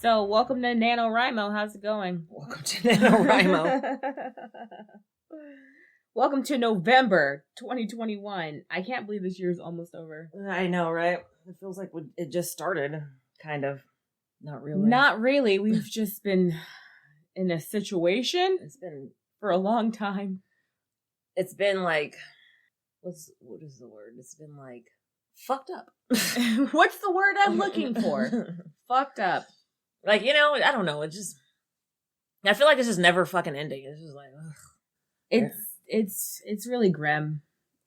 So, welcome to NaNoWriMo. How's it going? Welcome to NaNoWriMo. Welcome to November 2021. I can't believe this year's almost over. I know, right? It feels like it just started, kind of. Not really. Not really. We've just been in a situation. It's been for a long time. It's been like, what is the word? It's been like fucked up. What's the word I'm looking for? Fucked up. Like, I don't know. It just, I feel like it's just never fucking ending. It's just like, ugh. It's really grim.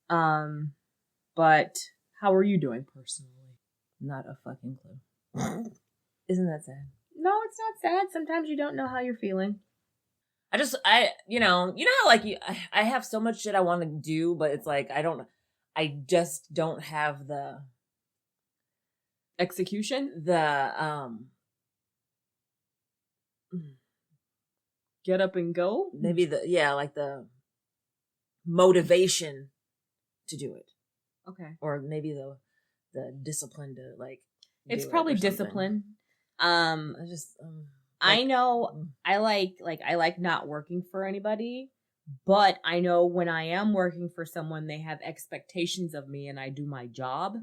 But how are you doing personally? Not a fucking clue. Isn't that sad? No, it's not sad. Sometimes you don't know how you're feeling. You know how like I have so much shit I want to do, but it's like I just don't have the execution, get up and go. Maybe the motivation to do it. Okay. Or maybe the discipline to like. It's probably discipline. I know I like not working for anybody, but I know when I am working for someone, they have expectations of me and I do my job.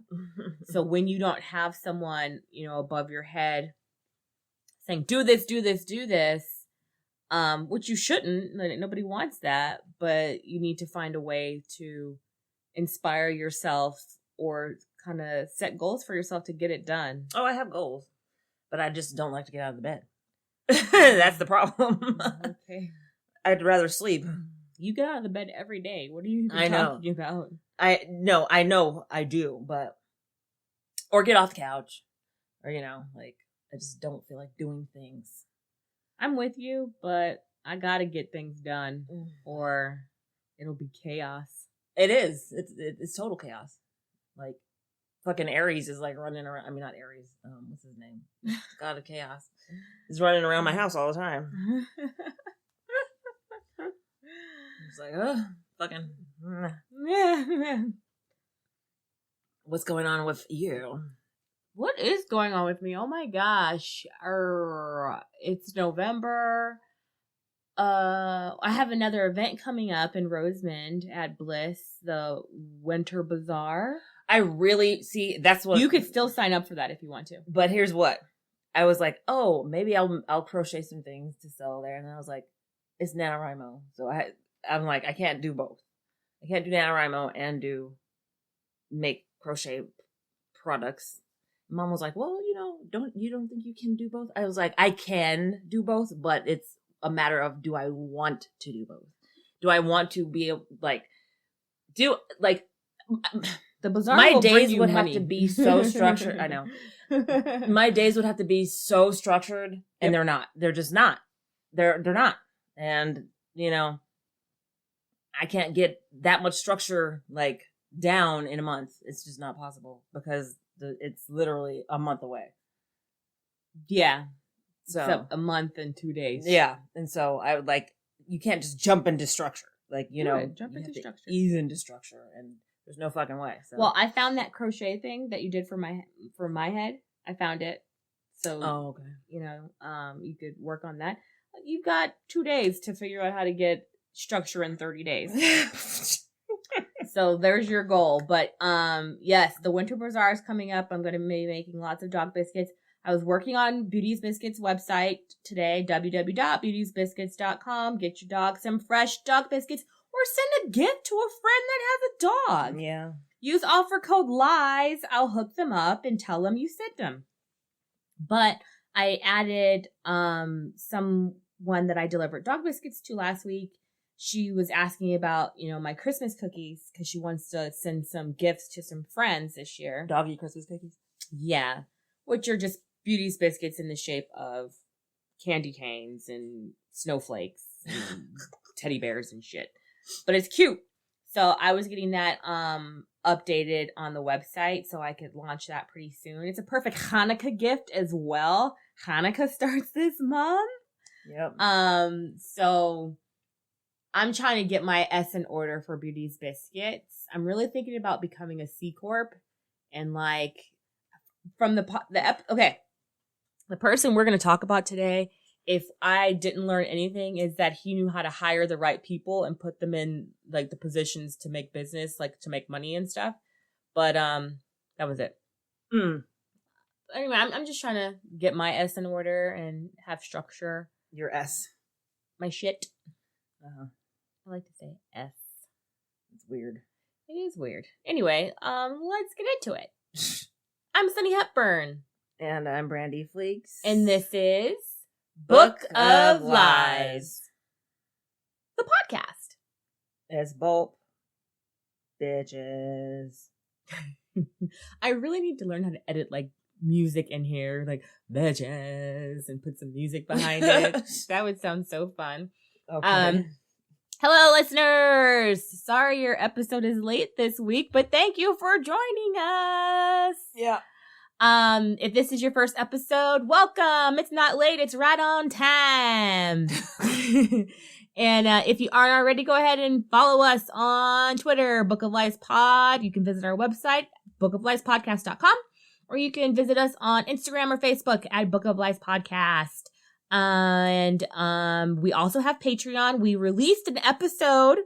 So when you don't have someone, above your head saying, do this, which you shouldn't, nobody wants that, but you need to find a way to inspire yourself or kind of set goals for yourself to get it done. Oh, I have goals, but I just don't like to get out of the bed. That's the problem. Okay. I'd rather sleep. You get out of the bed every day. What are you talking about? I know I do, but or get off the couch, or I just don't feel like doing things. I'm with you, but I gotta get things done, or it'll be chaos. It is. It's total chaos. Like fucking Aries is like running around. I mean, not Aries. What's his name? God of Chaos. He's running around my house all the time. It's like, fucking. What's going on with you? What is going on with me? Oh my gosh. It's November. I have another event coming up in Rosemond at Bliss, the Winter Bazaar. I really see that's what you could still sign up for that if you want to. But here's what. I was like, oh, maybe I'll crochet some things to sell there. And then I was like, it's NaNoWriMo. So I'm like, I can't do both. I can't do NaNoWriMo and make crochet products. Mom was like, well, don't think you can do both? I was like, I can do both, but it's a matter of, do I want to do both? Do I want to be the bazaar? My days would have to be so structured. I know. My days would have to be so structured, and they're not. They're just not. They're not. And I can't get that much structure down in a month. It's just not possible because it's literally a month away. Yeah. So a month and 2 days. Yeah. And so I would you can't just jump into structure. Jump into structure. Ease into structure, and there's no fucking way. So. Well, I found that crochet thing that you did for my head. I found it. So, okay. You could work on that. You've got 2 days to figure out how to get structure in 30 days. So there's your goal. But yes, the Winter Bazaar is coming up. I'm going to be making lots of dog biscuits. I was working on Beauty's Biscuits website today, www.beautiesbiscuits.com. Get your dog some fresh dog biscuits or send a gift to a friend that has a dog. Yeah. Use offer code LIES. I'll hook them up and tell them you sent them. But I added someone that I delivered dog biscuits to last week. She was asking about, my Christmas cookies because she wants to send some gifts to some friends this year. Doggy Christmas cookies? Yeah. Which are just Beauty's biscuits in the shape of candy canes and snowflakes and teddy bears and shit. But it's cute. So I was getting that updated on the website so I could launch that pretty soon. It's a perfect Hanukkah gift as well. Hanukkah starts this month. Yep. So I'm trying to get my S in order for Beauty's Biscuits. I'm really thinking about becoming a C Corp and from okay. The person we're going to talk about today, if I didn't learn anything, is that he knew how to hire the right people and put them in like the positions to make business, like to make money and stuff. But that was it. Anyway, I'm just trying to get my S in order and have structure. Your S. My shit. I like to say S. It's weird. It is weird. Anyway, let's get into it. I'm Sunny Hepburn. And I'm Brandy Fleeks. And this is Book of Lies. The podcast. It's Bulp. Bitches. I really need to learn how to edit like music in here, like bitches, and put some music behind it. That would sound so fun. Okay. Hello, listeners. Sorry your episode is late this week, but thank you for joining us. Yeah. If this is your first episode, welcome. It's not late. It's right on time. And if you aren't already, go ahead and follow us on Twitter, Book of Lies Pod. You can visit our website, bookofliespodcast.com, or you can visit us on Instagram or Facebook at Book of Lies Podcast. And we also have Patreon. We released an episode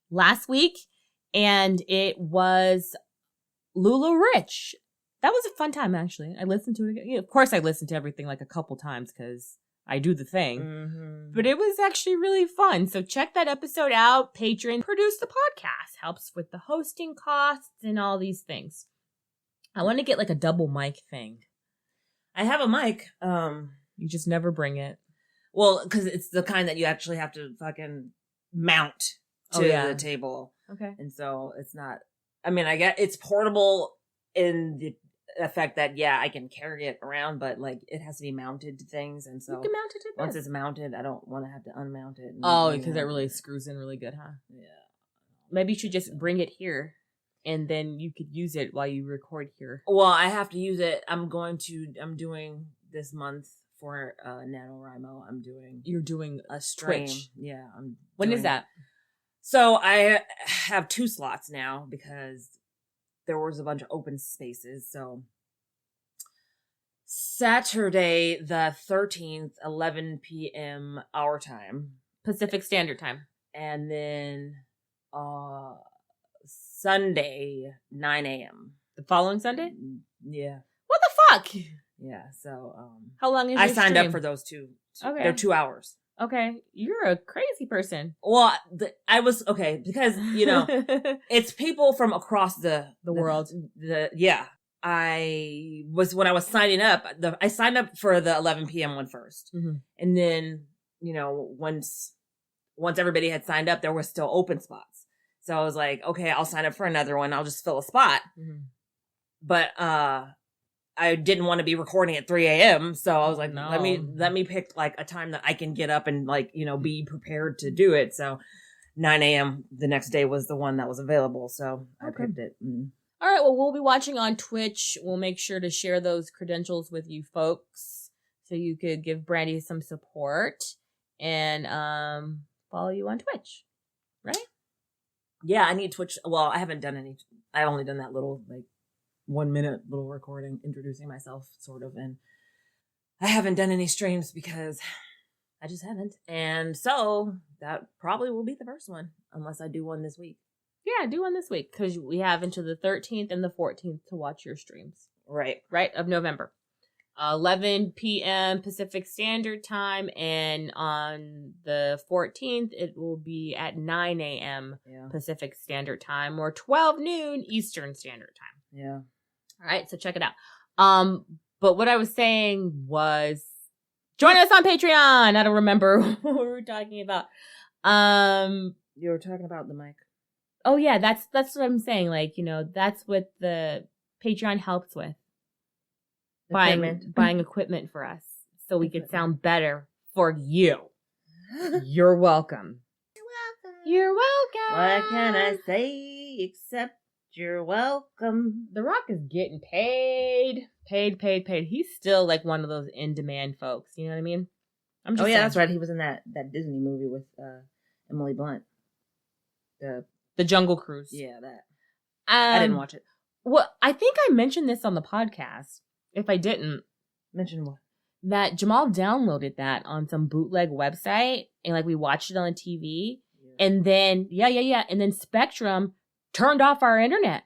last week, and it was Lula Rich. That was a fun time, actually. I listened to it again. Of course, I listened to everything like a couple times because I do the thing. Mm-hmm. But it was actually really fun. So check that episode out. Patreon produced the podcast. Helps with the hosting costs and all these things. I want to get like a double mic thing. I have a mic. You just never bring it. Well, because it's the kind that you actually have to fucking mount to the table. Okay. And so it's not, I mean, I get it's portable in the effect that, yeah, I can carry it around, but like it has to be mounted to things. And so you can mount it to this. Once it's mounted, I don't want to have to unmount it. Because it really screws in really good, huh? Yeah. Maybe you should just bring it here and then you could use it while you record here. Well, I have to use it. I'm doing this month for NaNoWriMo. You're doing a stream. Twitch. Yeah. When is that? So I have 2 slots now because there was a bunch of open spaces. So Saturday the 13th, 11 p.m. our time. Pacific Standard Time. And then Sunday, 9 a.m. The following Sunday? Yeah. What the fuck? Yeah, so how long is I your signed stream? up for those two. Okay. They're 2 hours. Okay. You're a crazy person. Well, I was okay because, you know, it's people from across the world. Yeah. When I was signing up, I signed up for the 11 p.m. one first. Mm-hmm. And then, you know, once everybody had signed up, there were still open spots. So I was like, okay, I'll sign up for another one. I'll just fill a spot. Mm-hmm. But, I didn't want to be recording at 3 a.m. So I was like, no. let me pick like a time that I can get up and like, you know, be prepared to do it. So 9 a.m. the next day was the one that was available. So I picked it. All right. Well, we'll be watching on Twitch. We'll make sure to share those credentials with you folks so you could give Brandy some support and follow you on Twitch. Right? Yeah, I need Twitch. Well, I haven't done any. I've only done that little like 1 minute little recording introducing myself sort of, and I haven't done any streams because I just haven't, and so that probably will be the first one unless I do one this week. Yeah, do one this week because we have into the 13th and the 14th to watch your streams. Right of November. 11 p.m. Pacific Standard Time, and on the 14th it will be at 9 a.m. Pacific Standard Time or 12 noon Eastern Standard Time. Yeah. All right, so check it out. But what I was saying was join us on Patreon. I don't remember what we were talking about. You were talking about the mic. Oh yeah, that's what I'm saying. Like, you know, that's what the Patreon helps with. Buying equipment for us so we could sound better for you. You're welcome. You're welcome. What can I say except you're welcome? The Rock is getting paid. He's still like one of those in-demand folks. You know what I mean? I'm just saying. That's right. He was in that Disney movie with Emily Blunt. The Jungle Cruise. Yeah, that. I didn't watch it. Well, I think I mentioned this on the podcast. If I didn't, Mention what? That Jamal downloaded that on some bootleg website, and like we watched it on the TV, and then and then Spectrum turned off our internet.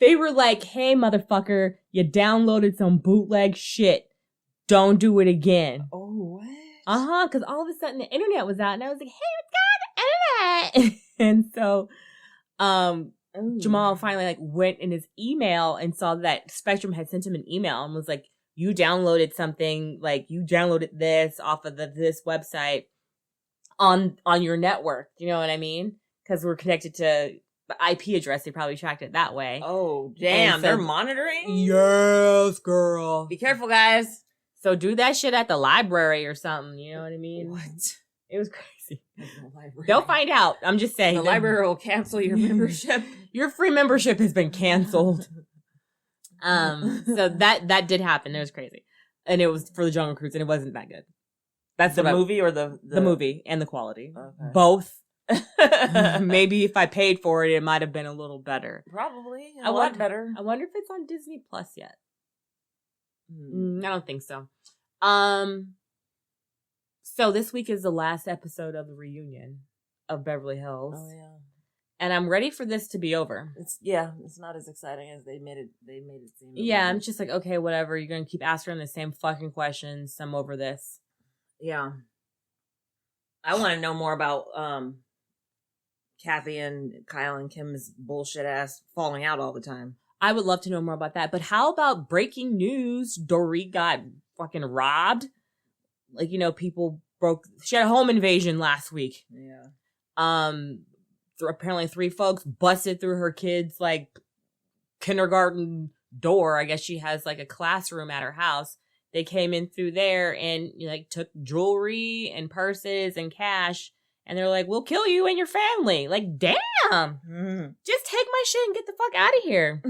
They were like, "Hey, motherfucker, you downloaded some bootleg shit. Don't do it again." Oh, what? Because all of a sudden the internet was out, and I was like, "Hey, what's going on, internet?" And so, Jamal finally like went in his email and saw that Spectrum had sent him an email and was like, "You downloaded something, like you downloaded this off of this website on your network." You know what I mean? Because we're connected to the IP address. They probably tracked it that way. Oh, damn. They're monitoring? Yes, girl. Be careful, guys. So do that shit at the library or something. You know what I mean? What? It was crazy. They'll find out. I'm just saying. The library will cancel your membership. Your free membership has been canceled. So that did happen. It was crazy. And it was for the Jungle Cruise, and it wasn't that good. That's the movie or the movie and the quality. Okay. Both. Maybe if I paid for it, it might have been a little better. Probably. A lot better. I wonder if it's on Disney Plus yet. I don't think so. So this week is the last episode of the reunion of Beverly Hills. Oh yeah. And I'm ready for this to be over. It's not as exciting as they made it seem. Yeah, I'm just like, okay, whatever. You're gonna keep asking the same fucking questions. I'm over this. Yeah. I want to know more about Kathy and Kyle and Kim's bullshit ass falling out all the time. I would love to know more about that. But how about breaking news? Dorit got fucking robbed. Like, you know, people she had a home invasion last week. Yeah. Apparently 3 folks busted through her kid's like kindergarten door. I guess she has like a classroom at her house. They came in through there and like took jewelry and purses and cash. And they're like, "We'll kill you and your family." Like, damn. Just take my shit and get the fuck out of here.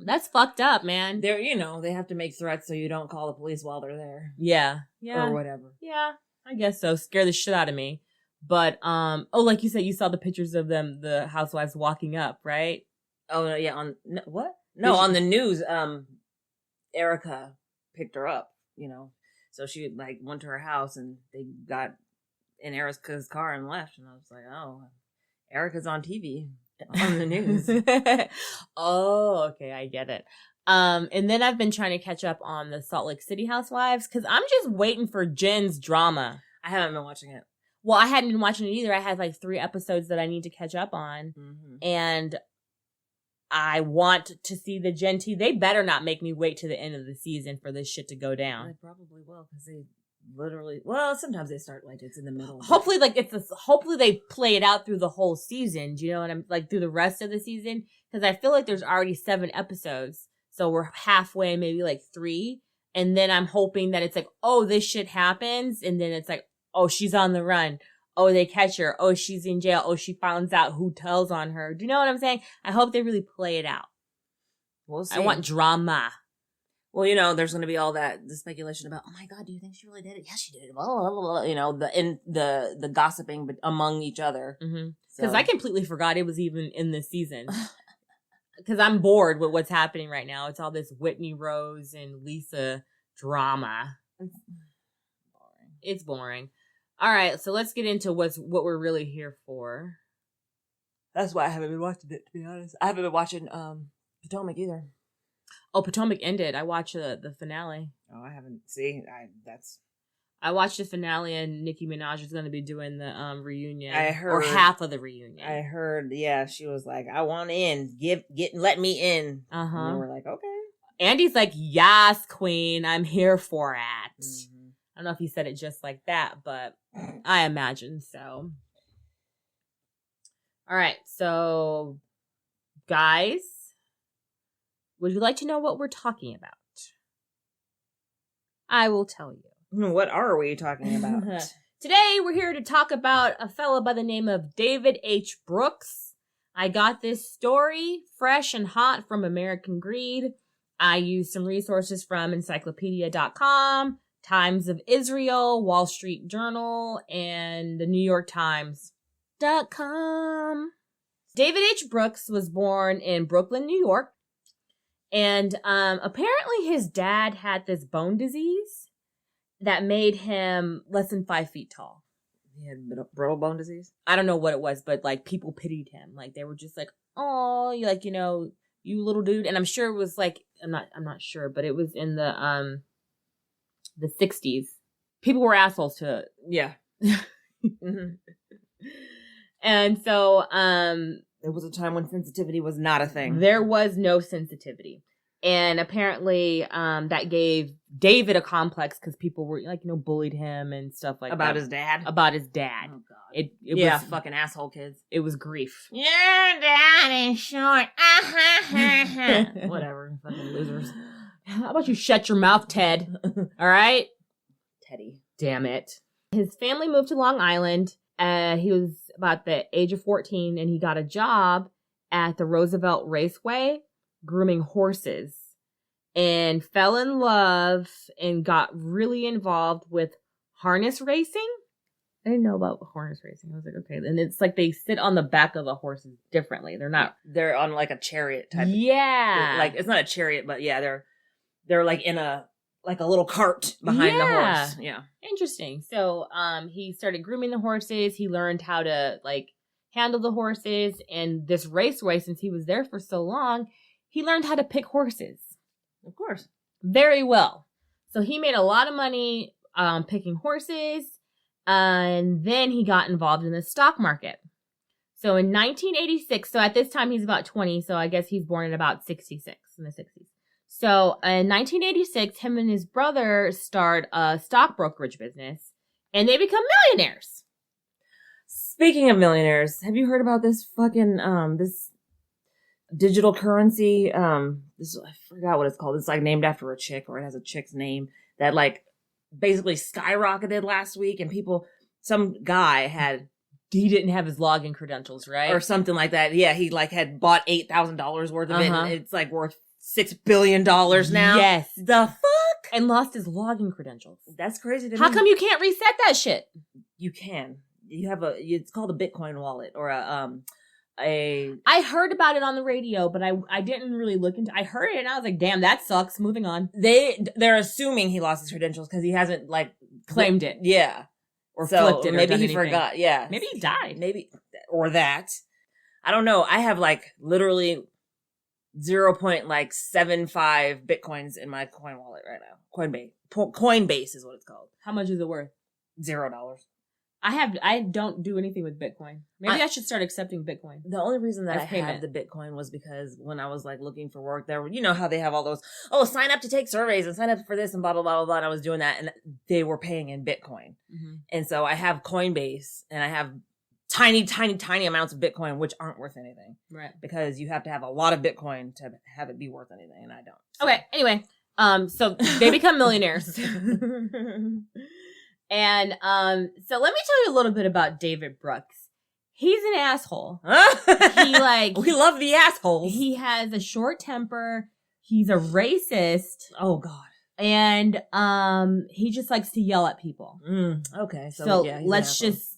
That's fucked up, man. They have to make threats so you don't call the police while they're there. Yeah. Or whatever. Yeah, I guess so. Scare the shit out of me. But, like you said, you saw the pictures of them, the housewives walking up, right? Oh, yeah. What? No, on the news, Erica picked her up, So she, like, went to her house and they got in Erica's car and left. And I was like, oh, Erica's on TV, on the news. Oh, okay. I get it. And then I've been trying to catch up on the Salt Lake City housewives because I'm just waiting for Jen's drama. I haven't been watching it. Well, I hadn't been watching it either. I had like 3 episodes that I need to catch up on. Mm-hmm. And I want to see the Gen T. They better not make me wait to the end of the season for this shit to go down. They probably will because they literally, sometimes they start like it's in the middle. Hopefully, hopefully they play it out through the whole season. Do you know what I'm like through the rest of the season? Because I feel like there's already 7 episodes. So we're halfway, maybe like 3. And then I'm hoping that it's like, oh, this shit happens. And then it's like, oh, she's on the run. Oh, they catch her. Oh, she's in jail. Oh, she finds out who tells on her. Do you know what I'm saying? I hope they really play it out. We'll see. I want drama. Well, there's going to be all the speculation about, oh my God, do you think she really did it? Yes, she did it. Blah, blah, blah, blah. The gossiping among each other. Because I completely forgot it was even in this season. Because I'm bored with what's happening right now. It's all this Whitney Rose and Lisa drama. It's boring. All right, so let's get into what we're really here for. That's why I haven't been watching it, to be honest. I haven't been watching Potomac either. Oh, Potomac ended. I watched the finale. Oh, I haven't. See, I watched the finale, and Nicki Minaj is going to be doing the reunion. I heard, or half of the reunion. I heard. Yeah, she was like, "I want in. Let me in." And we're like, "Okay." Andy's like, "Yes, queen, I'm here for it." Mm-hmm. I don't know if he said it just like that, but I imagine so. All right, so guys, would you like to know what we're talking about? I will tell you. What are we talking about? Today, we're here to talk about a fella by the name of David H. Brooks. I got this story fresh and hot from American Greed. I used some resources from encyclopedia.com, Times of Israel, Wall Street Journal, and the New York Times.com. David H. Brooks was born in Brooklyn, New York. And apparently his dad had this bone disease that made him less than 5 feet tall. He had brittle bone disease? I don't know what it was, but like people pitied him. Like they were just like, oh, you like, you little dude. And I'm sure it was like, I'm not sure, but it was in the 60s. People were assholes to it. Yeah. Mm-hmm. And so there was a time when sensitivity was not a thing. There was no sensitivity. And apparently that gave David a complex because people were like, bullied him and stuff like About that. his dad? About his dad. Oh, God. It yeah, was fucking asshole kids. It was grief. Your dad is short. Whatever. Fucking losers. How about you shut your mouth, Ted? All right? Teddy. Damn it. His family moved to Long Island. He was about the age of 14 and he got a job at the Roosevelt Raceway grooming horses and fell in love and got really involved with harness racing. I didn't know about harness racing. I was like, okay. And it's like they sit on the back of the horses differently. They're on like a chariot type. Yeah. Like it's not a chariot, but yeah, they're like in a little cart behind the horse. Yeah. Interesting. So he started grooming the horses. He learned how to like handle the horses. And this raceway, since he was there for so long, he learned how to pick horses. Of course. Very well. So he made a lot of money picking horses. And then he got involved in the stock market. So in 1986, so at this time he's about 20. So I guess he's born in about 66, in the 60s. So in 1986, him and his brother start a stock brokerage business. And they become millionaires. Speaking of millionaires, have you heard about this fucking, this digital currency? I forgot what it's called. It's like named after a chick, or it has a chick's name that like basically skyrocketed last week. And some guy he didn't have his login credentials, right? Or something like that. Yeah, he like had bought $8,000 worth of it. And it's like worth $6 billion now. Yes. The fuck? And lost his login credentials. That's crazy to me. How come you can't reset that shit? You can. You have it's called a Bitcoin wallet or I heard about it on the radio, but I didn't really look into. I heard it and I was like, "Damn, that sucks." Moving on. They're assuming he lost his credentials because he hasn't like claimed it. Yeah, or flipped it. Or maybe he anything. forgot. Yeah, maybe he died. Maybe or that. I don't know. I have like literally 0.75 Bitcoins in my coin wallet right now. Coinbase is what it's called. How much is it worth? $0. I don't do anything with Bitcoin. Maybe I should start accepting Bitcoin. The only reason that I had the Bitcoin was because when I was like looking for work, there were, how they have all those, sign up to take surveys and sign up for this and blah, blah, blah, blah, blah. And I was doing that and they were paying in Bitcoin. Mm-hmm. And so I have Coinbase and I have tiny, tiny, tiny amounts of Bitcoin, which aren't worth anything. Right. Because you have to have a lot of Bitcoin to have it be worth anything. And I don't. So. Okay. Anyway. So they become millionaires. And so let me tell you a little bit about David Brooks. He's an asshole. We love the assholes. He has a short temper. He's a racist. Oh God. And he just likes to yell at people. Okay. So yeah, let's just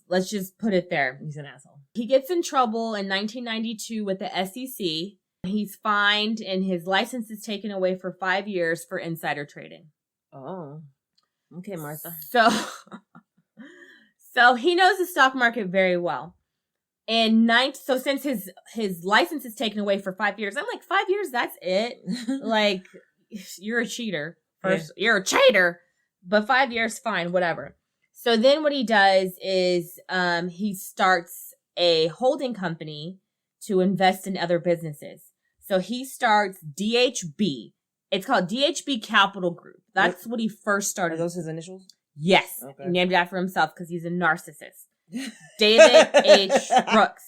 put it there. He's an asshole. He gets in trouble in 1992 with the SEC. He's fined and his license is taken away for 5 years for insider trading. Oh. Okay, Martha. So he knows the stock market very well. And so since his license is taken away for 5 years, I'm like, 5 years, that's it? Like, you're a cheater. First, You're a cheater. But 5 years, fine, whatever. So then what he does is he starts a holding company to invest in other businesses. So he starts DHB. It's called DHB Capital Group. That's what he first started. Are those his initials? Yes. Okay. He named it after himself because he's a narcissist. David H. Brooks.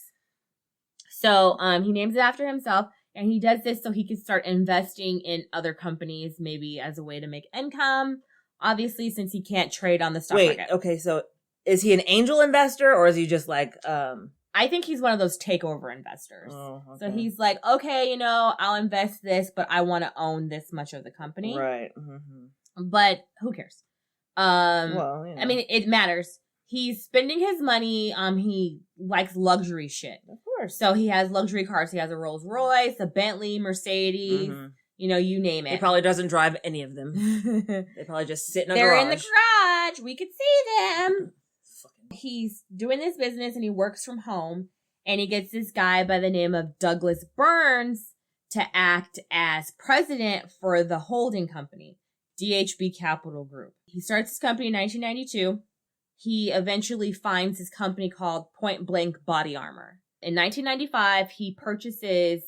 So he names it after himself, and he does this so he can start investing in other companies, maybe as a way to make income. Obviously, since he can't trade on the stock market. Okay, so is he an angel investor, or is he just like... I think he's one of those takeover investors. Oh, okay. So he's like, okay, I'll invest this, but I want to own this much of the company. Right. Mm-hmm. But who cares? Well, I mean, it matters. He's spending his money. He likes luxury shit. Of course. So he has luxury cars. He has a Rolls Royce, a Bentley, Mercedes. Mm-hmm. you name it. He probably doesn't drive any of them. They probably just sit in a They're garage. in the garage. We could see them. He's doing this business and he works from home. And he gets this guy by the name of Douglas Burns to act as president for the holding company, DHB Capital Group. He starts his company in 1992. He eventually finds his company called Point Blank Body Armor. In 1995, he purchases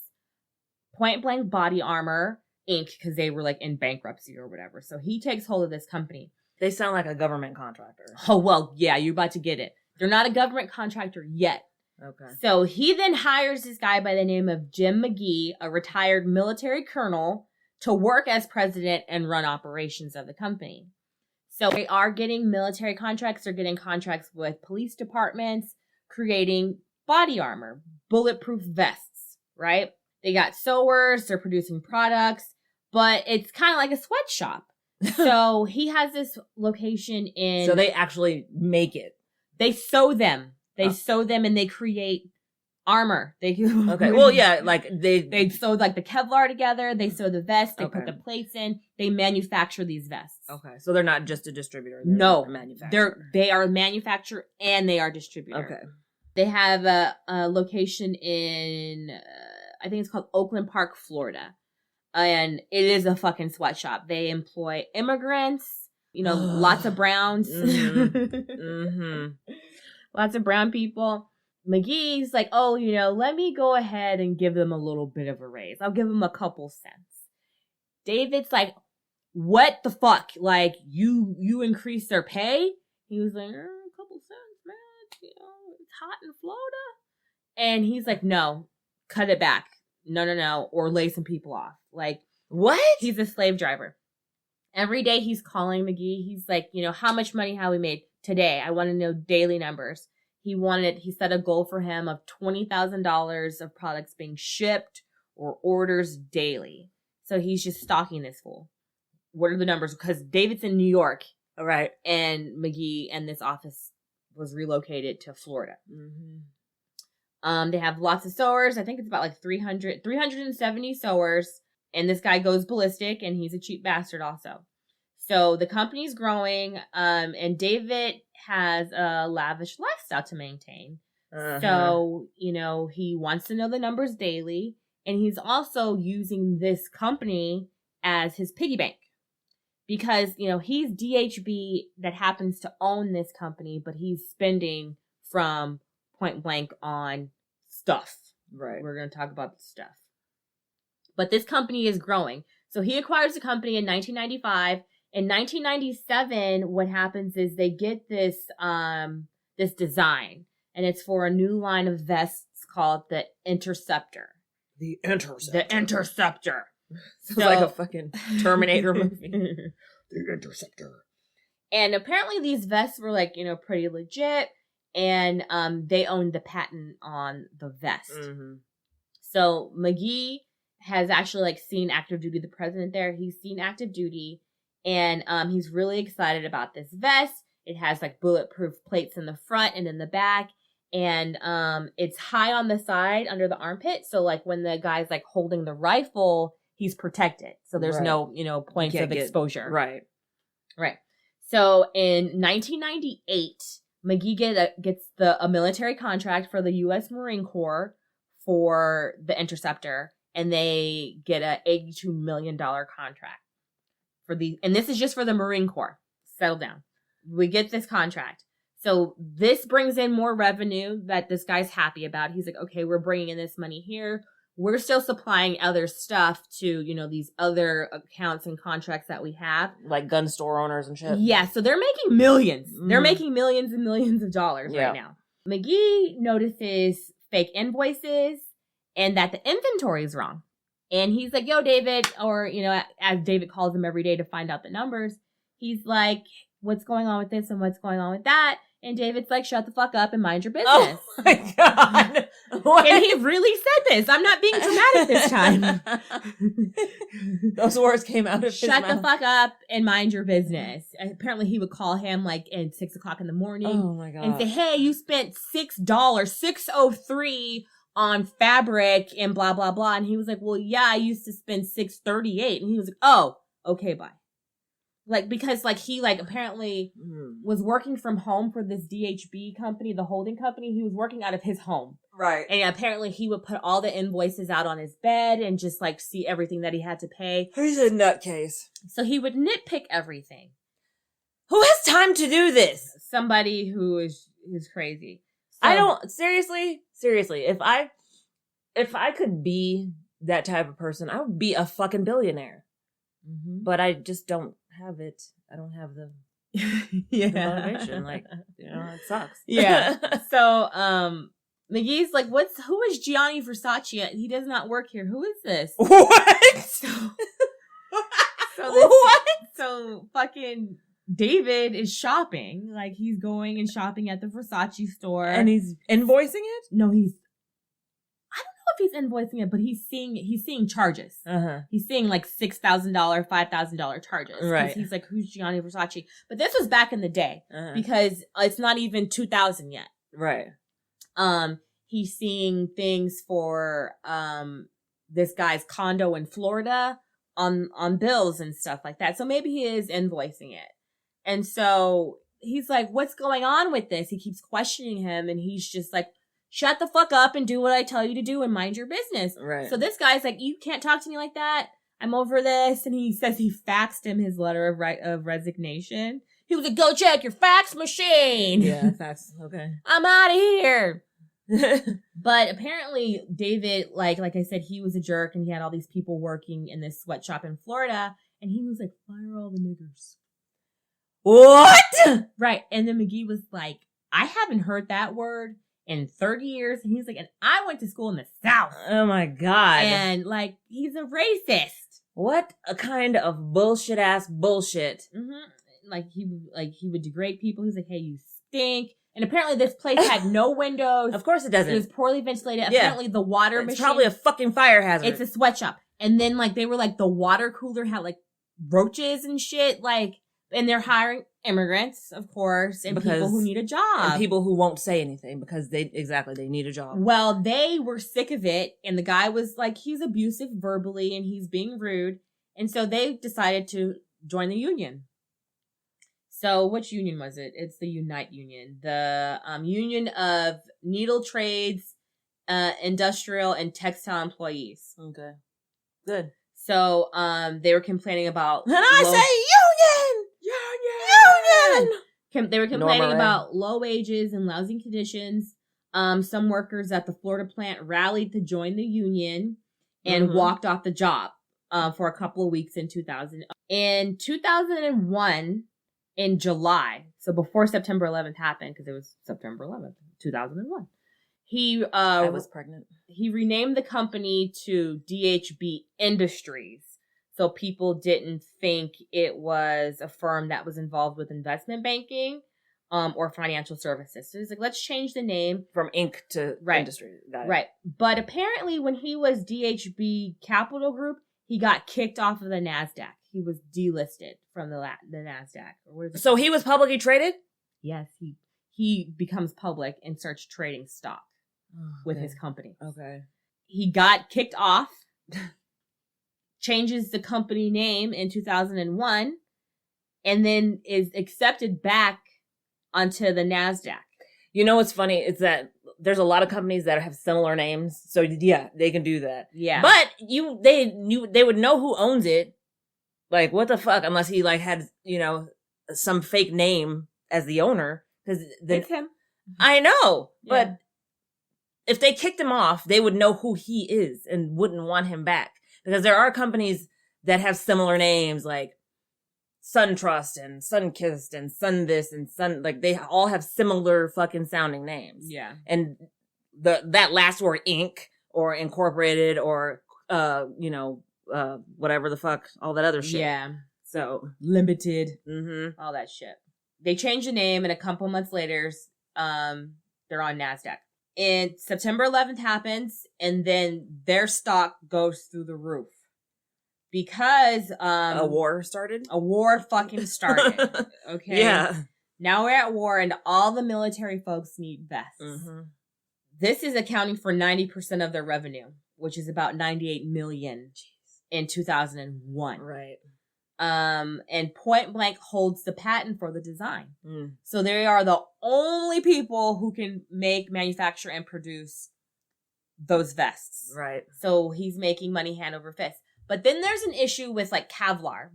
Point Blank Body Armor, Inc., because they were like in bankruptcy or whatever. So he takes hold of this company. They sound like a government contractor. Oh, well, yeah, you're about to get it. They're not a government contractor yet. Okay. So he then hires this guy by the name of Jim McGee, a retired military colonel, to work as president and run operations of the company. So they are getting military contracts. They're getting contracts with police departments, creating body armor, bulletproof vests, right? They got sewers. They're producing products, but it's kind of like a sweatshop. So he has this location in... So they actually make it. They sew them. They sew them and they create armor. Okay. Well, yeah, like they sew like the Kevlar together. They sew the vest. They put the plates in. They manufacture these vests. Okay. So they're not just a distributor. They're a manufacturer. They are a manufacturer and they are a distributor. Okay. They have a location in, I think it's called Oakland Park, Florida. And it is a fucking sweatshop. They employ immigrants, lots of browns. Lots of brown people. McGee's like, let me go ahead and give them a little bit of a raise. I'll give them a couple cents. David's like, what the fuck? Like, you increase their pay? He was like, a couple cents, man. It's hot in Florida. And he's like, no, cut it back. No. Or lay some people off. Like, what? He's a slave driver. Every day he's calling McGee. He's like, how much money have we made today? I want to know daily numbers. He set a goal for him of $20,000 of products being shipped or orders daily. So he's just stalking this fool. What are the numbers? Because David's in New York. All right. And McGee and this office was relocated to Florida. Mm-hmm. They have lots of sewers. I think it's about like 370 sewers. And this guy goes ballistic and he's a cheap bastard also. So the company's growing, and David has a lavish lifestyle to maintain. Uh-huh. So, he wants to know the numbers daily, and he's also using this company as his piggy bank. Because, he's DHB that happens to own this company, but he's spending from Point Blank on stuff. Right. We're going to talk about the stuff. But this company is growing. So he acquires the company in 1995. In 1997, what happens is they get this design, and it's for a new line of vests called the Interceptor. The Interceptor. Sounds like a fucking Terminator movie. The Interceptor. And apparently these vests were like, pretty legit, and they owned the patent on the vest. Mm-hmm. So McGee has actually seen active duty, the president there. He's seen active duty. And he's really excited about this vest. It has bulletproof plates in the front and in the back. And it's high on the side under the armpit. So when the guy's holding the rifle, he's protected. So there's no, points of exposure. Right. So in 1998, McGee gets a military contract for the U.S. Marine Corps for the Interceptor. And they get a $82 million contract. And this is just for the Marine Corps. Settle down. We get this contract. So this brings in more revenue that this guy's happy about. He's like, okay, we're bringing in this money here. We're still supplying other stuff to, these other accounts and contracts that we have. Like gun store owners and shit. Yeah, so they're making millions. They're making millions and millions of dollars right now. McGee notices fake invoices and that the inventory is wrong. And he's like, yo, David, or, as David calls him every day to find out the numbers, he's like, what's going on with this and what's going on with that? And David's like, shut the fuck up and mind your business. Oh, my God. What? And he really said this. I'm not being dramatic this time. Those words came out of his mouth. Shut the fuck up and mind your business. And apparently he would call him at 6:00 in the morning. Oh, my God. And say, hey, you spent $6.603 on fabric and blah, blah, blah. And he was like, well, yeah, I used to spend $638. And he was like, oh, okay, bye. Like, because, like, he, like, apparently was working from home for this DHB company, the holding company. He was working out of his home. Right. And apparently he would put all the invoices out on his bed and just, like, see everything that he had to pay. He's a nutcase. So he would nitpick everything. Who has time to do this? Somebody who is crazy. So, I don't, seriously, if I could be that type of person, I would be a fucking billionaire. Mm-hmm. But I just don't have it. I don't have the the motivation. Like, you know, it sucks. Yeah. So, McGee's like, who is Gianni Versace? He does not work here. Who is this? What? So fucking David is shopping. Like, he's going and shopping at the Versace store. And he's invoicing it? No, I don't know if he's invoicing it, but he's seeing charges. Uh-huh. He's seeing like $6,000, $5,000 charges. Right. He's like, who's Gianni Versace? But this was back in the day because it's not even 2000 yet. Right. He's seeing things for this guy's condo in Florida on bills and stuff like that. So maybe he is invoicing it. And so he's like, what's going on with this? He keeps questioning him, and he's just like, shut the fuck up and do what I tell you to do and mind your business. Right. So this guy's like, you can't talk to me like that. I'm over this. And he says he faxed him his letter of resignation. He was like, go check your fax machine. Yeah, fax. Okay. I'm out of here. But apparently David, like I said, he was a jerk, and he had all these people working in this sweatshop in Florida, and he was like, fire all the niggers. What? Right. And then McGee was like, I haven't heard that word in 30 years. And he's like, and I went to school in the South. Oh my God. And like, he's a racist. What a kind of bullshit ass bullshit. Mm-hmm. Like he would degrade people. He's like, hey, you stink. And apparently this place had no windows. Of course it doesn't. It was poorly ventilated. Yeah. Apparently the water machine. It's probably a fucking fire hazard. It's a sweatshop. And then like, they were like, the water cooler had like roaches and shit. Like, and they're hiring immigrants, of course, and people who need a job. And people who won't say anything because they need a job. Well, they were sick of it, and the guy was like, he's abusive verbally, and he's being rude. And so they decided to join the union. So which union was it? It's the Unite Union. The Union of Needle Trades, Industrial, and Textile Employees. Okay. Good. So they were complaining about... And I say union! They were complaining about low wages and lousy conditions. Some workers at the Florida plant rallied to join the union and walked off the job for a couple of weeks in 2000. In 2001, in July, so before September 11th happened, because it was September 11th, 2001, I was pregnant. He renamed the company to DHB Industries. So people didn't think it was a firm that was involved with investment banking or financial services. So he's like, let's change the name. From Inc. to Industry. Got it. Right. But apparently when he was DHB Capital Group, he got kicked off of the NASDAQ. He was delisted from the NASDAQ. Or what is it? So he was publicly traded? Yes. He becomes public and starts trading stock with his company. Okay. He got kicked off. Changes the company name in 2001, and then is accepted back onto the NASDAQ. You know what's funny? It's that there's a lot of companies that have similar names. So yeah, they can do that. Yeah. But they would know who owns it. Like, what the fuck? Unless he like had, some fake name as the owner. Because it's him. I know. Yeah. But if they kicked him off, they would know who he is and wouldn't want him back. Because there are companies that have similar names, like SunTrust and Sunkissed and Sun this and Sun, like they all have similar fucking sounding names. Yeah. And that last word, Inc. or Incorporated or, whatever the fuck, all that other shit. Yeah. So. Limited. Mm-hmm. All that shit. They changed the name, and a couple months later, they're on NASDAQ. And September 11th happens, and then their stock goes through the roof. Because a war started? A war fucking started. Okay? Yeah. Now we're at war, and all the military folks need vests. Mm-hmm. This is accounting for 90% of their revenue, which is about 98 million in 2001. Right. And Point Blank holds the patent for the design. So they are the only people who can make, manufacture, and produce those vests. Right. So he's making money hand over fist. But then there's an issue with like Kevlar.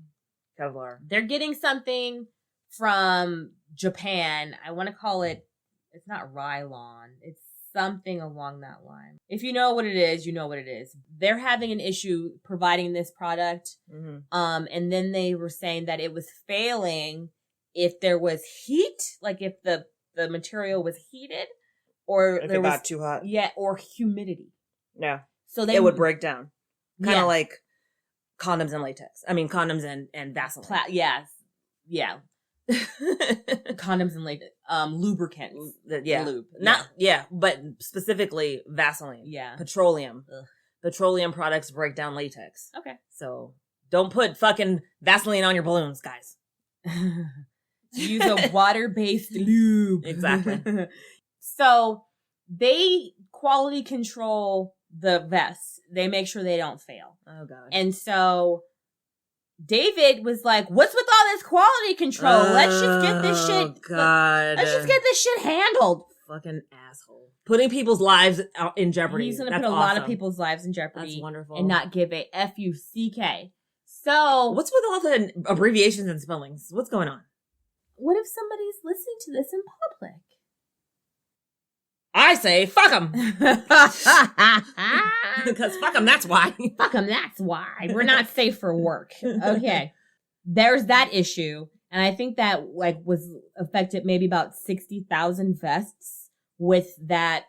They're getting something from Japan. I want to call it, it's not Rylon. It's something along that line. If you know what it is, you know what it is. They're having an issue providing this product. And then they were saying that it was failing if there was heat, like if the material was heated, or if there it was got too hot. Yeah, or humidity. Yeah. So it would break down. Kind of Yeah. like condoms and latex. I mean, condoms and Vaseline. Yeah. Condoms and lubricants. Yeah. Lube. But specifically Vaseline. Yeah. Petroleum. Ugh. Petroleum products break down latex. Okay. So don't put fucking Vaseline on your balloons, guys. Use a water-based lube. Exactly. So they quality control the vests. They make sure they don't fail. Oh, God. And so David was like, what's with all this quality control? Let's just get this shit. Oh, God. Let's just get this shit handled. Fucking asshole. Putting people's lives out in jeopardy. He's going to put a lot of people's lives in jeopardy. That's wonderful. And not give a F-U-C-K. So what's with all the abbreviations and spellings? What's going on? What if somebody's listening to this in public? I say, fuck them. Because fuck them, that's why. Fuck them, that's why. We're not safe for work. Okay. There's that issue. And I think that was affected maybe about 60,000 vests with that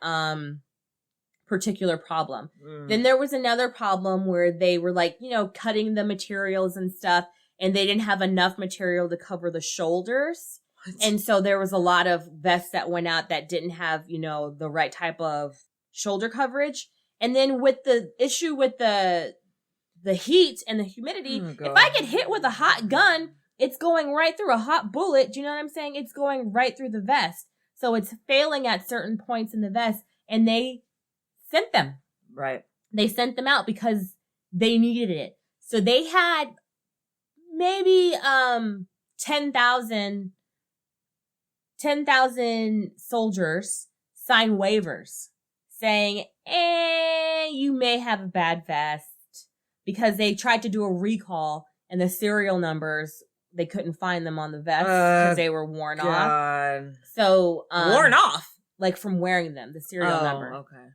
particular problem. Then there was another problem where they were cutting the materials and stuff, and they didn't have enough material to cover the shoulders. And so there was a lot of vests that went out that didn't have, the right type of shoulder coverage. And then with the issue with the heat and the humidity, if I get hit with a hot gun, it's going right through a hot bullet. Do you know what I'm saying? It's going right through the vest. So it's failing at certain points in the vest, and they sent them. Right. They sent them out because they needed it. So they had maybe 10,000 soldiers sign waivers saying, you may have a bad vest, because they tried to do a recall and the serial numbers, they couldn't find them on the vest because they were worn off. So, worn off? Like from wearing them, the serial number. Okay.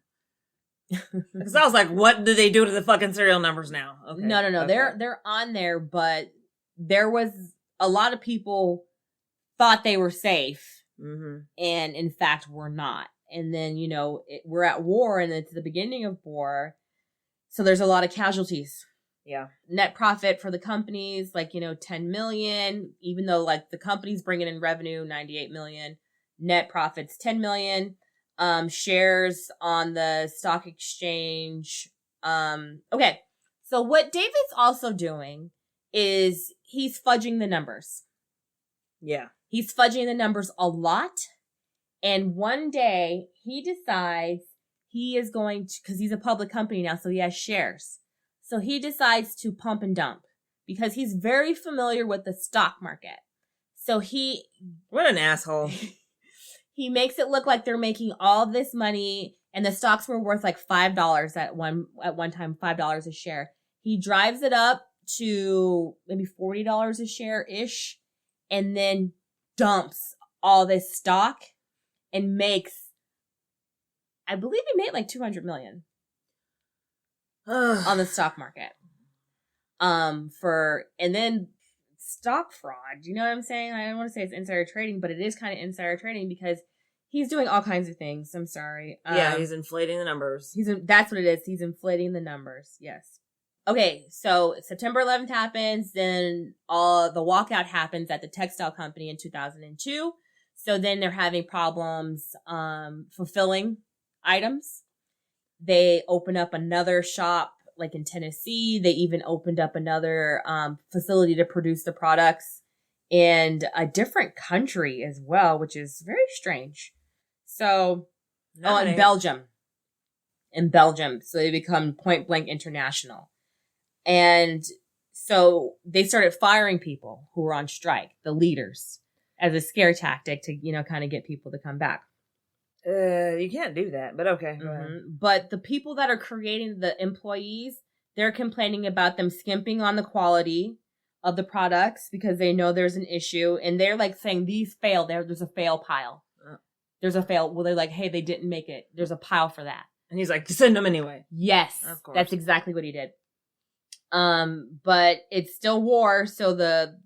Because I was like, what do they do to the fucking serial numbers now? Okay. No. Okay. They're on there, but there was a lot of people thought they were safe. And in fact, we're not. And then, we're at war, and it's the beginning of war. So there's a lot of casualties. Yeah. Net profit for the companies, 10 million, even though the company's bringing in revenue, 98 million, net profits, 10 million, shares on the stock exchange. Okay. So what David's also doing is he's fudging the numbers. Yeah. He's fudging the numbers a lot. And one day he decides he is going to, because he's a public company now, so he has shares. So he decides to pump and dump because he's very familiar with the stock market. So what an asshole. He makes it look like they're making all this money, and the stocks were worth $5 at one time, $5 a share. He drives it up to maybe $40 a share-ish, and then dumps all this stock and makes, I believe he made $200 million on the stock market. And then stock fraud. You know what I'm saying? I don't want to say it's insider trading, but it is kind of insider trading because he's doing all kinds of things. I'm sorry. He's inflating the numbers. That's what it is. He's inflating the numbers. Yes. Okay, so September 11th happens, then the walkout happens at the textile company in 2002. So then they're having problems fulfilling items. They open up another shop in Tennessee. They even opened up another facility to produce the products in a different country as well, which is very strange. So In Belgium. In Belgium. So they become Point Blank International. And so they started firing people who were on strike, the leaders, as a scare tactic to, kind of get people to come back. You can't do that, but okay. But the people that are creating the employees, they're complaining about them skimping on the quality of the products because they know there's an issue. And they're like saying these fail. There's a fail pile. There's a fail. Well, they're like, hey, they didn't make it. There's a pile for that. And he's like, send them anyway. Yes. Of course. That's exactly what he did. But it's still war. So they're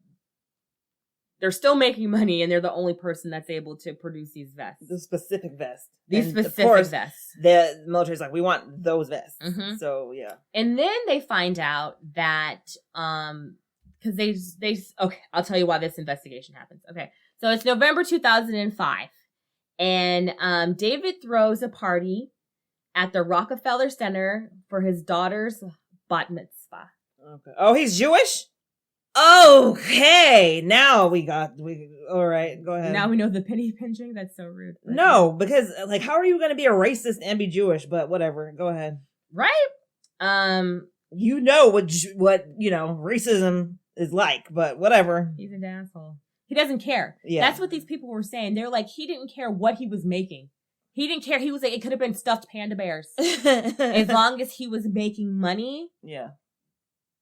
still making money, and they're the only person that's able to produce these vests. The specific vest. Vests. The military's like, we want those vests. Mm-hmm. So, yeah. And then they find out that, because okay, I'll tell you why this investigation happens. Okay. So it's November 2005, and David throws a party at the Rockefeller Center for his daughter's bat mitzvah. Okay. Oh, he's Jewish? Okay, now all right, go ahead. Now we know the penny pinching. That's so rude. No, because how are you going to be a racist and be Jewish? But whatever, go ahead. Right? You know what racism is like, but whatever. He's an asshole. He doesn't care. Yeah, that's what these people were saying. They're like, he didn't care what he was making. He didn't care. He was like, it could have been stuffed panda bears. As long as he was making money. Yeah.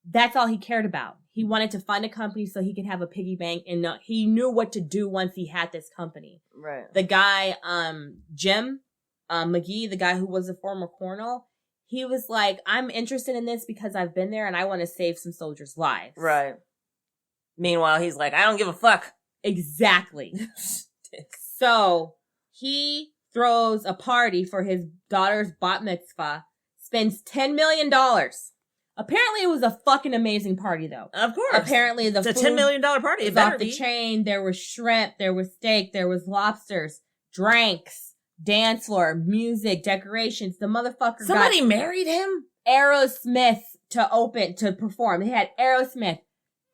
That's all he cared about. He wanted to fund a company so he could have a piggy bank, and he knew what to do once he had this company. Right. The guy, Jim McGee, the guy who was a former colonel, he was like, I'm interested in this because I've been there and I want to save some soldiers' lives. Right. Meanwhile, he's like, I don't give a fuck. Exactly. So he throws a party for his daughter's bat mitzvah, spends $10 million. Apparently, it was a fucking amazing party, though. Of course. Apparently, it's a $10 million party. It better be. The chain. There was shrimp. There was steak. There was lobsters. Drinks. Dance floor. Music. Decorations. The motherfucker Somebody married him? Aerosmith to perform. They had Aerosmith,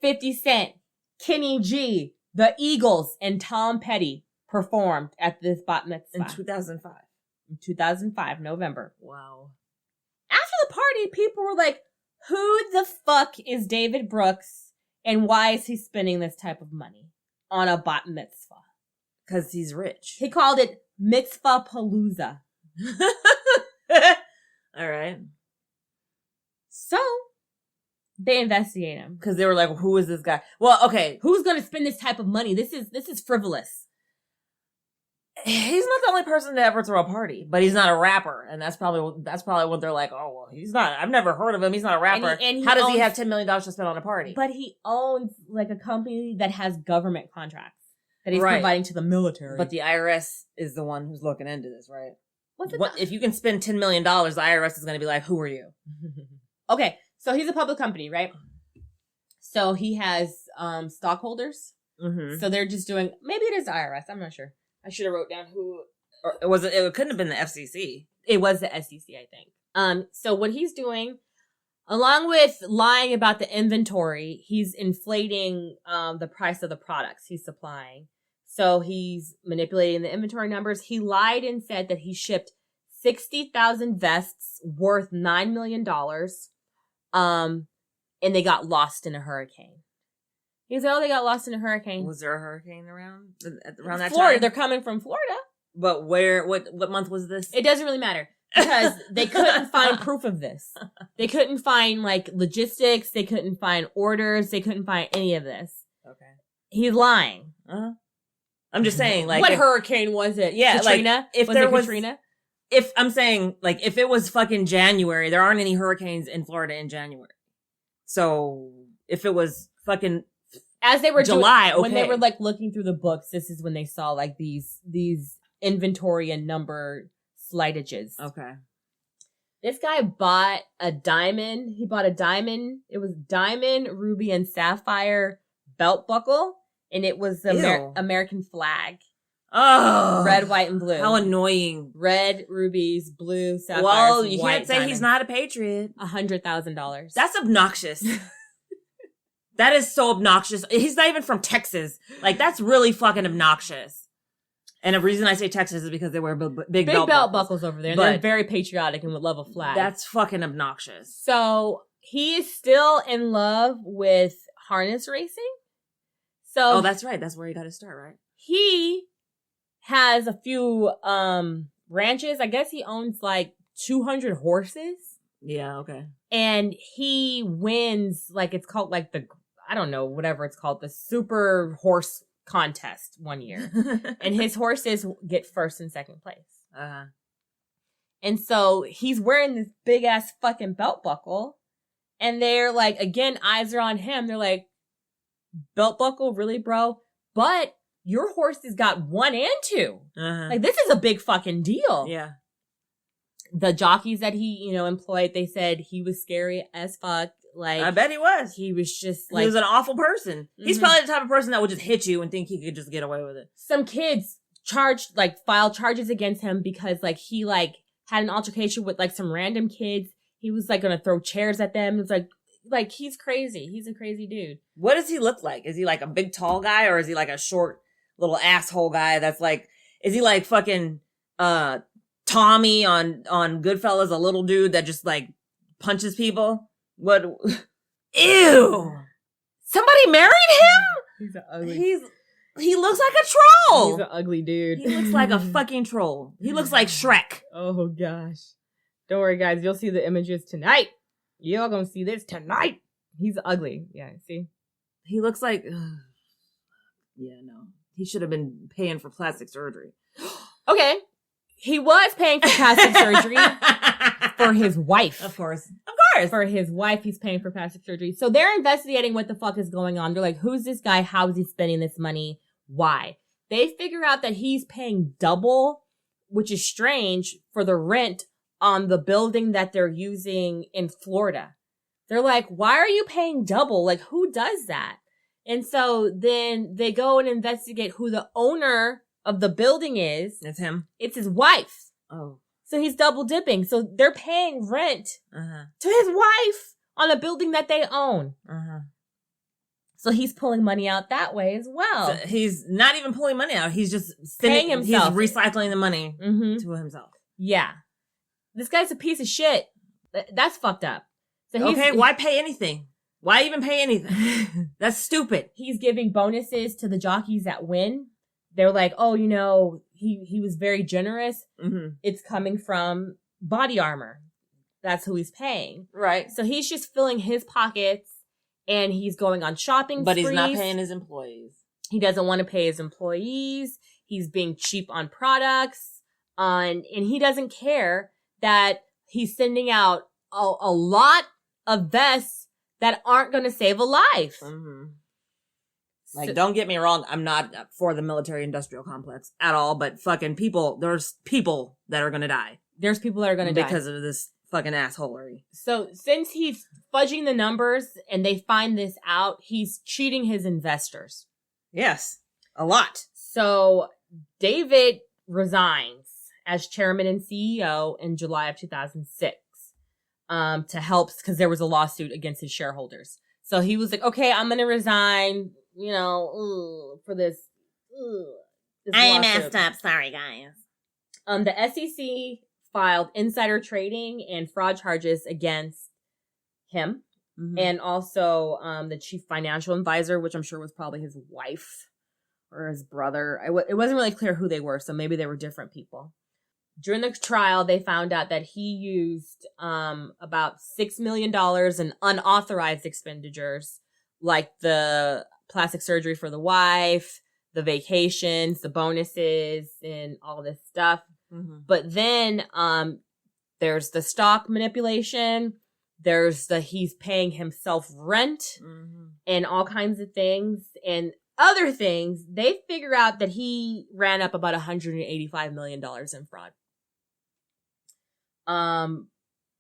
50 Cent, Kenny G, the Eagles, and Tom Petty performed at this bat mitzvah. In 2005. In 2005, November. Wow. After the party, people were like, who the fuck is David Brooks, and why is he spending this type of money on a bat mitzvah? Because he's rich. He called it Mitzvah Palooza. All right. So, they investigate him. Because they were like, who is this guy? Well, okay. Who's going to spend this type of money? This is frivolous. He's not the only person to ever throw a party, but he's not a rapper, and that's probably what they're like. Oh well, he's not. I've never heard of him. He's not a rapper. And how does he have $10 million to spend on a party? But he owns like a company that has government contracts that he's providing to the military. But the IRS is the one who's looking into this, right? What if you can spend $10 million? The IRS is going to be like, "Who are you?" Okay, so he's a public company, right? So he has stockholders. Mm-hmm. So they're just doing. Maybe it is the IRS. I'm not sure. I should have wrote down who, or it couldn't have been the FCC. It was the SEC, I think. So what he's doing, along with lying about the inventory, he's inflating the price of the products he's supplying. So he's manipulating the inventory numbers. He lied and said that he shipped 60,000 vests worth $9 million, and they got lost in a hurricane. He said, they got lost in a hurricane. Was there a hurricane around that Florida. time? They're coming from Florida. But where, what month was this? It doesn't really matter because they couldn't find proof of this. They couldn't find logistics. They couldn't find orders. They couldn't find any of this. Okay. He's lying. Uh-huh. I'm just saying, what hurricane was it? Yeah, Katrina? If there was Katrina? If I'm saying, if it was fucking January, there aren't any hurricanes in Florida in January. So if it was fucking as they were July, when they were looking through the books, this is when they saw these inventory and number slightages. Okay. This guy bought a diamond. He bought a diamond. It was diamond, ruby, and sapphire belt buckle, and it was the American flag. Oh, red, white, and blue. How annoying! Red rubies, blue, sapphires. Well, you white can't say diamond. He's not a patriot. $100,000. That's obnoxious. That is so obnoxious. He's not even from Texas. That's really fucking obnoxious. And the reason I say Texas is because they wear big belt buckles over there. And they're very patriotic and would love a flag. That's fucking obnoxious. So he is still in love with harness racing. So that's right. That's where he got his start, right? He has a few ranches. I guess he owns like 200 horses. Yeah, okay. And he wins, like, it's called like I don't know, whatever it's called, the super horse contest one year. And his horses get first and second place. Uh-huh. And so he's wearing this big ass fucking belt buckle. And they're like, again, eyes are on him. They're like, belt buckle, really, bro? But your horse has got 1 and 2. Uh-huh. Like, this is a big fucking deal. Yeah. The jockeys that he, employed, they said he was scary as fuck. Like, I bet he was. He was just like, he was an awful person. Mm-hmm. He's probably the type of person that would just hit you and think he could just get away with it. Some kids filed charges against him because he had an altercation with some random kids. He was gonna throw chairs at them. It's like he's crazy. He's a crazy dude. What does he look like? Is he like a big tall guy, or is he like a short little asshole guy that's is he like fucking Tommy on Goodfellas, a little dude that just punches people? What? Ew! Somebody married him? He's an ugly. He looks like a troll. He's an ugly dude. He looks like a fucking troll. He looks like Shrek. Oh gosh. Don't worry, guys. You'll see the images tonight. You're gonna see this tonight. He's ugly. Yeah, see? He looks like... yeah, no. He should have been paying for plastic surgery. Okay. He was paying for plastic surgery for his wife. Of course. For his wife, he's paying for plastic surgery. So they're investigating what the fuck is going on. They're like, who's this guy? How is he spending this money? Why? They figure out that he's paying double, which is strange, for the rent on the building that they're using in Florida. They're like, why are you paying double? Like, who does that? And so then they go and investigate who the owner of the building is. It's him. It's his wife. Oh. So he's double dipping. So they're paying rent to his wife on a building that they own. Uh-huh. So he's pulling money out that way as well. So he's not even pulling money out. He's just paying himself. He's recycling the money to himself. Yeah. This guy's a piece of shit. That's fucked up. So why pay anything? Why even pay anything? That's stupid. He's giving bonuses to the jockeys that win. They're like, oh, he was very generous. Mm-hmm. It's coming from body armor. That's who he's paying. Right. So he's just filling his pockets and he's going on shopping But sprees. He's not paying his employees. He doesn't want to pay his employees. He's being cheap on products. And he doesn't care that he's sending out a lot of vests that aren't going to save a life. Mm-hmm. Don't get me wrong, I'm not for the military-industrial complex at all, but fucking there's people that are gonna die. There's people that are gonna die. Because of this fucking assholery. So, since he's fudging the numbers and they find this out, he's cheating his investors. Yes, a lot. So, David resigns as chairman and CEO in July of 2006 to help, because there was a lawsuit against his shareholders. So, he was like, okay, I'm gonna resign, for this. I messed up. Sorry, guys. The SEC filed insider trading and fraud charges against him, and also the chief financial advisor, which I'm sure was probably his wife or his brother. It wasn't really clear who they were, so maybe they were different people. During the trial, they found out that he used about $6 million in unauthorized expenditures, like the plastic surgery for the wife, the vacations, the bonuses, and all this stuff. Mm-hmm. But then there's the stock manipulation. There's he's paying himself rent and all kinds of things. And other things, they figure out that he ran up about $185 million in fraud.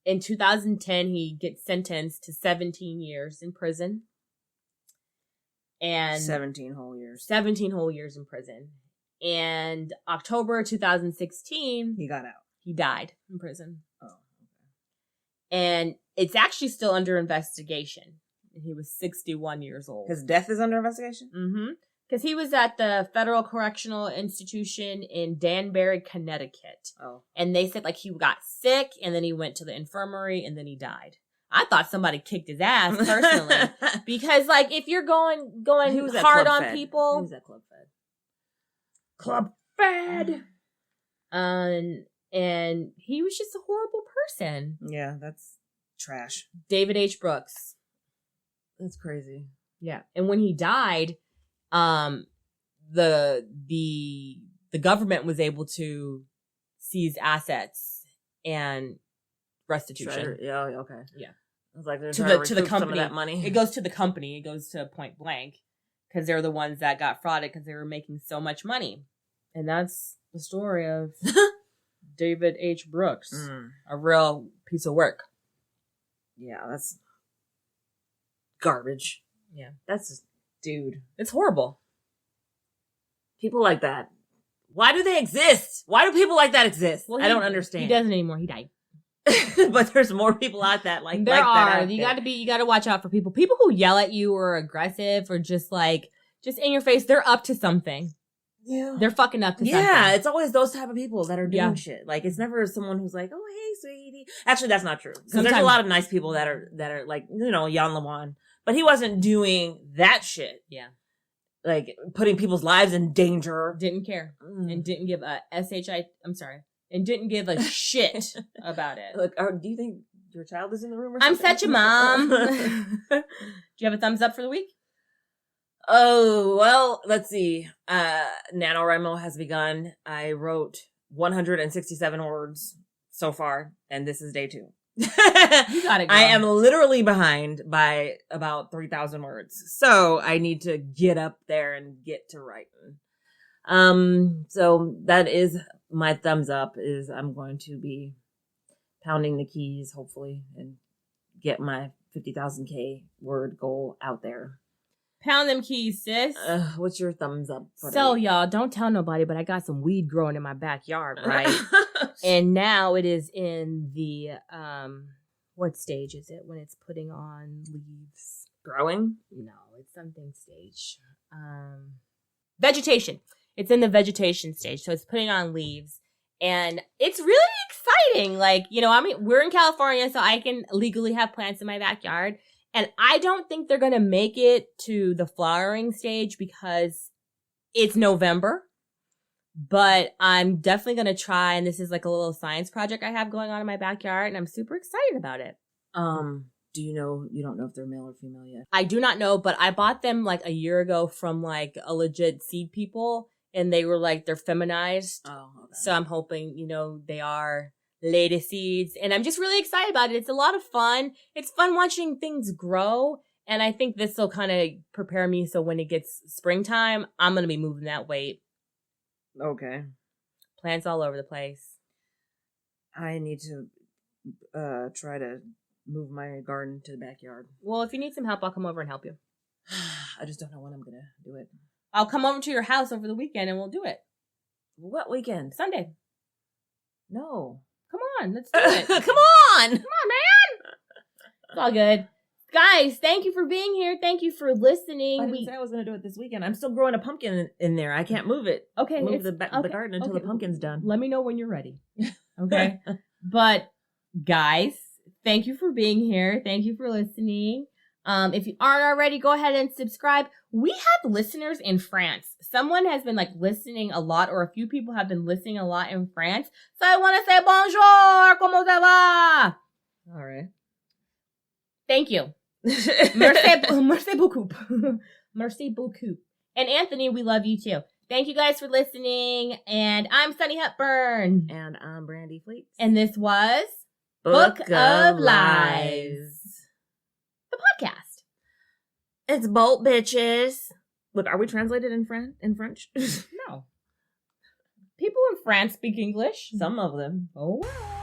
In 2010, he gets sentenced to 17 years in prison. And 17 whole years. 17 whole years in prison. And October 2016, he got out. He died in prison. Oh, okay. And it's actually still under investigation. He was 61 years old. His death is under investigation? Mm-hmm. Because he was at the Federal Correctional Institution in Danbury, Connecticut. Oh. And they said, like, he got sick, and then he went to the infirmary, and then he died. I thought somebody kicked his ass, personally. Because, like, if you're going hard on people... Who's that Club Fed? Club Fed! And he was just a horrible person. Yeah, that's trash. David H. Brooks. That's crazy. Yeah. And when he died... the government was able to seize assets and restitution. Yeah, okay. Yeah. It was like to the company. Some of that money. It goes to the company. It goes to Point Blank because they're the ones that got frauded because they were making so much money. And that's the story of David H. Brooks. A real piece of work. Yeah, that's garbage. Yeah. That's just... Dude, it's horrible. People like that. Why do they exist? Why do people like that exist? Well, I don't understand. He doesn't anymore. He died. But there's more people out that like there like are. That You got to watch out for people. People who yell at you or are aggressive or just in your face. They're up to something. Yeah, they're fucking up to something. Yeah, it's always those type of people that are doing shit. Like it's never someone who's like, oh hey sweetie. Actually, that's not true. Because there's a lot of nice people that are like Jan Lewan. But he wasn't doing that shit. Yeah. Like, putting people's lives in danger. Didn't care. And didn't give and didn't give a shit about it. Look, do you think your child is in the room or I'm something? such a mom. Do you have a thumbs up for the week? Oh, well, let's see. NaNoWriMo has begun. I wrote 167 words so far, and this is day 2. You got it, girl. I am literally behind by about 3,000 words. So I need to get up there and get to writing. So that is my thumbs up is I'm going to be pounding the keys, hopefully, and get my 50,000K word goal out there. Pound them keys, sis. What's your thumbs up? So, y'all, don't tell nobody, but I got some weed growing in my backyard, right? And now it is in the, what stage is it when it's putting on leaves? Growing? No, it's something stage. Vegetation. It's in the vegetation stage, so it's putting on leaves. And it's really exciting. Like, we're in California, so I can legally have plants in my backyard. And I don't think they're going to make it to the flowering stage because it's November. But I'm definitely going to try. And this is like a little science project I have going on in my backyard. And I'm super excited about it. Do you don't know if they're male or female yet? I do not know, but I bought them like a year ago from like a legit seed people. And they were like, they're feminized. Oh, okay. So I'm hoping, they are lady seeds. And I'm just really excited about it. It's a lot of fun. It's fun watching things grow. And I think this will kind of prepare me so when it gets springtime, I'm going to be moving that weight. Okay. Plants all over the place. I need to try to move my garden to the backyard. Well, if you need some help, I'll come over and help you. I just don't know when I'm going to do it. I'll come over to your house over the weekend and we'll do it. What weekend? Sunday. No. Come on, let's do it. Come on, man. It's all good. Guys, thank you for being here. Thank you for listening. I didn't say I was going to do it this weekend. I'm still growing a pumpkin in there. I can't move it. Okay. Move the garden until the pumpkin's done. Let me know when you're ready. Okay. But guys, thank you for being here. Thank you for listening. If you aren't already, go ahead and subscribe. We have listeners in France. Someone has been listening a lot, or a few people have been listening a lot in France. So I want to say bonjour. ¿Cómo se va? All right. Thank you. Merci beaucoup. Merci beaucoup. And Anthony, we love you too. Thank you guys for listening. And I'm Sunny Hepburn. And I'm Brandy Fleets. And this was Book of Lies. The podcast. It's Bolt Bitches. Look, are we translated in French? No. People in France speak English. Some of them. Oh, wow.